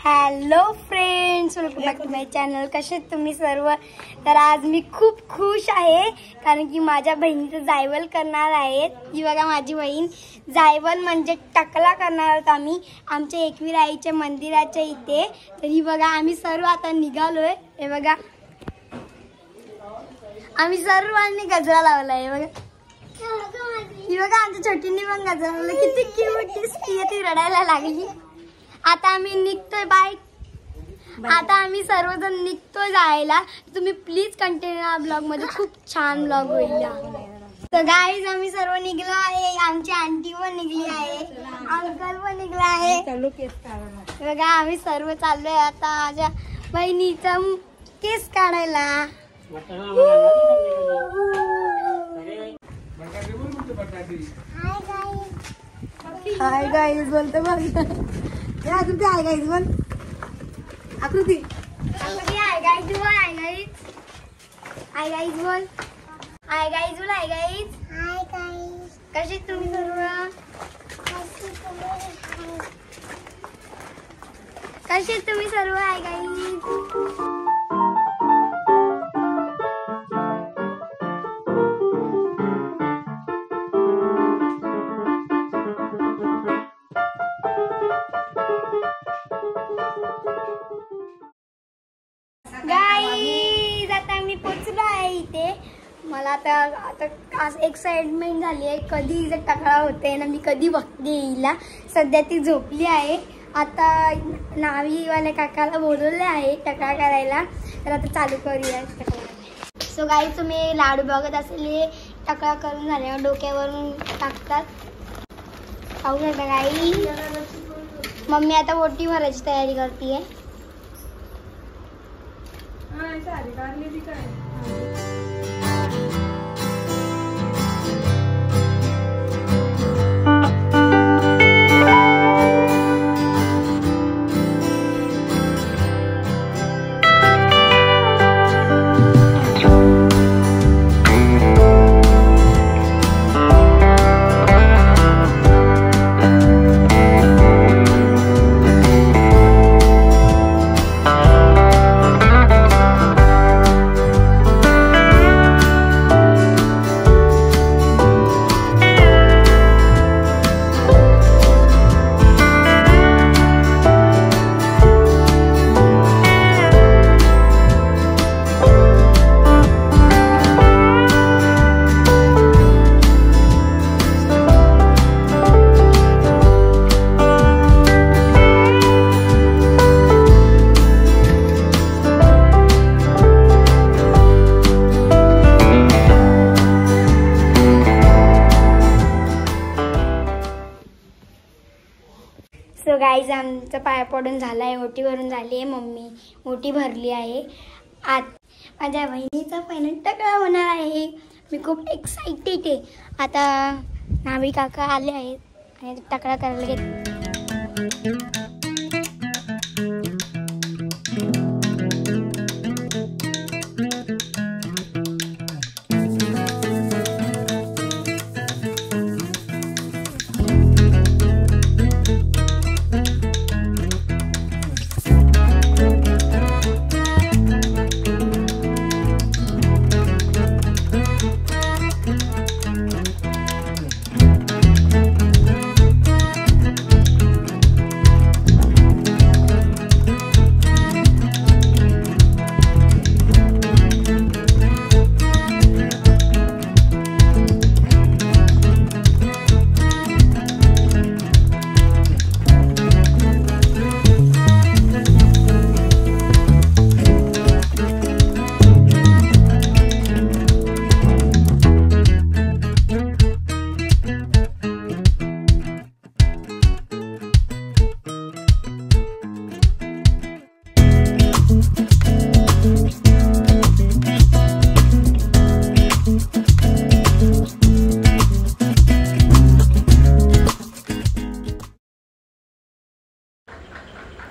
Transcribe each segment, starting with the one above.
Hello friends, welcome back to my channel. कसे आहेत तुम्ही सर्व? तर आज मी खूप खुश आहे कारण की माझ्या बहिणीचं जायवल करणार आहेत. ही बघा माझी बहीण. जायवल म्हणजे टकला करणार आहोत आम्ही आमच्या एकवीर आईच्या मंदिराच्या इथे. तर ही बघा आम्ही सर्व आता निघालोय. हे बघा आम्ही सर्वांनी गजरा लावलाय. बघा ही बघा आमच्या छोटींनी पण गजरा लावला. किती क्यूट दिसतीये, ती रडायला लागली. आता आम्ही निघतोय. बाय. आता आम्ही सर्वजण निघतोय जायला. तुम्ही प्लीज कंटिन्यू ब्लॉग मध्ये, खूप छान ब्लॉग होईल. तर गाईज आम्ही सर्व निघलो आहे. आमची आंटी पण निघली आहे, अंकल पण निघला आहे. बघा आम्ही सर्व चाललोय आता माझ्या बहिणीचा केस काढायला. हाय गाईज बोलतो बघ. आकृती हाय गाईज बोल. आकृती हाय गाईज बोल. Hi guys. हाय गाईज बोल. हाय गाईज बोल. Hi guys. Hi guys. कसे तुम्ही सर्व? कसे तुम्ही सर्व? Hi guys. गाईज आता मी पोचलो आहे इथे. मला आता एक्साइटमेंट झाली आहे. कधी हिचा टकळा होते ना, मी कधी बघते हिला. सध्या ती झोपली आहे. आता नावीवाल्या काकाला बोलवले आहे टकळा करायला. तर आता चालू करूया टकळा. सो गाईज तुम्ही लाडू बघत असले टकळा करून झाल्यावर डोक्यावरून टाकतात. खाऊ शकता गाई. मम्मी आता ओटी भरायची तयारी करते. सो गाईज आमचं पाया पडून झाला आहे. ओटी भरून झाली आहे. मम्मी ओटी भरली आहे. आज माझ्या बहिणीचा फायनल टकळा होणार आहे. मी खूप एक्साइटेड आहे. आता नावी काका आले आहेत आणि टकळा करायला घेत.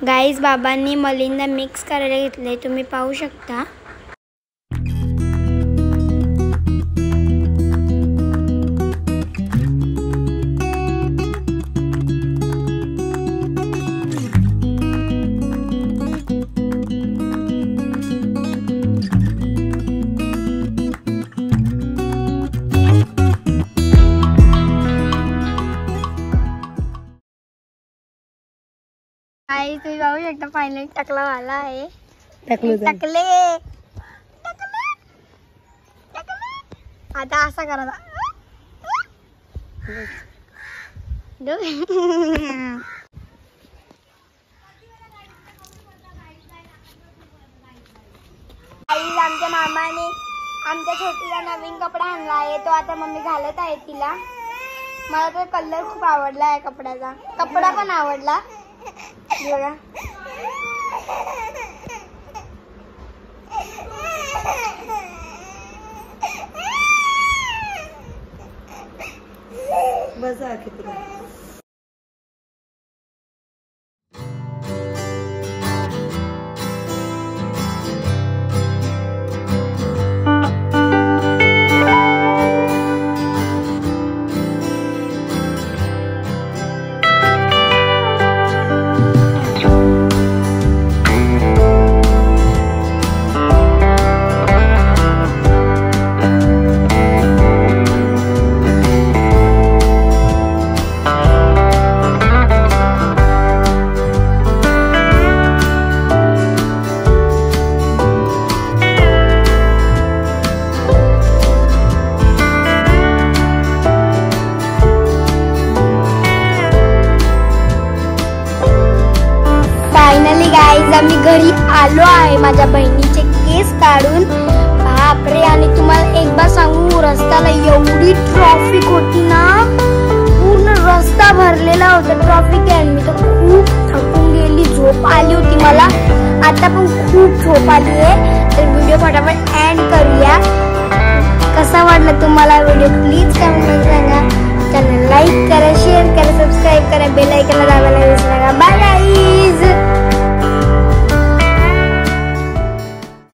गाईज बाबांनी मलिंदा मिक्स करायला घेतले, तुम्ही पाहू शकता. आई तुम्ही बघू शकता फायनली टकला वाला आहे. टाकलं टकले आता असा करायचा. आई आमच्या मामाने आमच्या छोटीला नवीन कपडा आणला आहे. तो आता मम्मी घालत आहे तिला. मला तर कलर खूप आवडला आहे कपड्याचा. कपडा पण आवडला बघा. बसा किती आम्ही घरी आलो आहे माझ्या बहिणीचे केस काढून. बापरे. आणि तुम्हाला एक बार सांगू, रस्त्याला एवढी ट्रॅफिक होती ना, पूर्ण रस्ता भरलेला होता ट्रॅफिक. आणि मी तर खूप थकून गेली, झोप आली होती मला. आता पण खूप झोप आली आहे. तर व्हिडिओ फटाफट एंड करूया. कसा वाटला तुम्हाला व्हिडिओ प्लीज कमेंट